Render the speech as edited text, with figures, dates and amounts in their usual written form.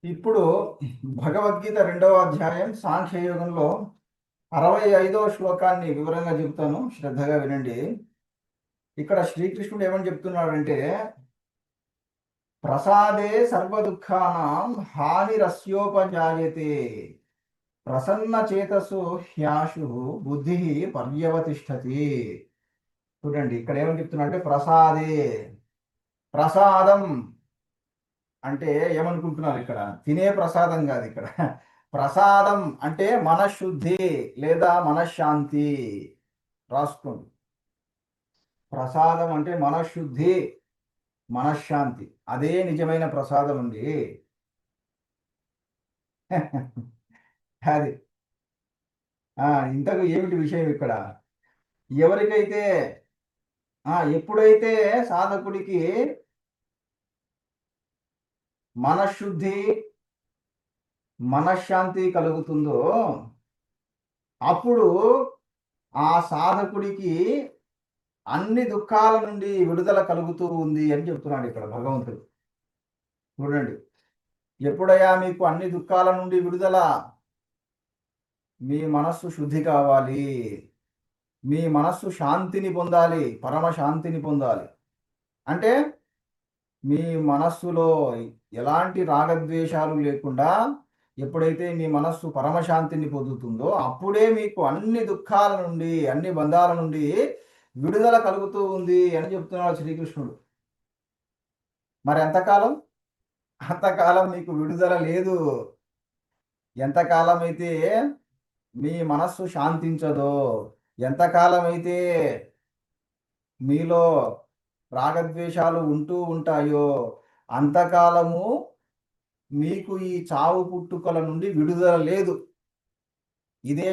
ఇప్పుడు భగవద్గీత 2వ అధ్యాయం సాంఖ్యయోగంలో 65వ శ్లోకాన్ని వివరంగా చెబుతాను, శ్రద్ధగా వినండి. ఇక్కడ శ్రీకృష్ణుడు ఏమని చెప్తున్నాడంటే, ప్రసాదే సర్వదుఃఖానాం హానిరస్యోపజాయతే ప్రసన్న చేతసు హ్యాశు బుద్ధి పర్యవతిష్టతి. చూడండి, ఇక్కడ ఏమని చెప్తున్నా అంటే, ప్రసాదం అంటే ఏమనుకుంటున్నారు? ఇక్కడ తినే ప్రసాదం కాదు. ఇక్కడ ప్రసాదం అంటే మనశ్శుద్ధి లేదా మనశ్శాంతి. రాసుకోండి. ప్రసాదం అంటే మనశ్శుద్ధి, మనశ్శాంతి. అదే నిజమైన ప్రసాదం అండి. అది ఇంతకు ఏమిటి విషయం ఇక్కడ? ఎవరికైతే ఎప్పుడైతే సాధకుడికి మనశ్శుద్ధి, మనశ్శాంతి కలుగుతుందో అప్పుడు ఆ సాధకుడికి అన్ని దుఃఖాల నుండి విడుదల కలుగుతూ ఉంది అని చెప్తున్నాడు ఇక్కడ భగవంతుడు. చూడండి, ఎప్పుడయ్యా మీకు అన్ని దుఃఖాల నుండి విడుదల? మీ మనస్సు శుద్ధి కావాలి, మీ మనస్సు శాంతిని పొందాలి, పరమ శాంతిని పొందాలి. అంటే మీ మనస్సులో ఎలాంటి రాగద్వేషాలు లేకుండా ఎప్పుడైతే మీ మనస్సు పరమశాంతిని పొందుతుందో అప్పుడే మీకు అన్ని దుఃఖాల నుండి, అన్ని బంధాల నుండి విడుదల కలుగుతూ ఉంది అని చెప్తున్నాడు శ్రీకృష్ణుడు. మరి ఎంతకాలం? అంతకాలం మీకు విడుదల లేదు. ఎంతకాలం అయితే మీ మనస్సు శాంతించదో, ఎంతకాలం అయితే మీలో రాగద్వేషాలు ఉంటూ ఉంటాయో అంతకాలము మీకు ఈ చావు పుట్టుకల నుండి విడుదల లేదు. ఇదే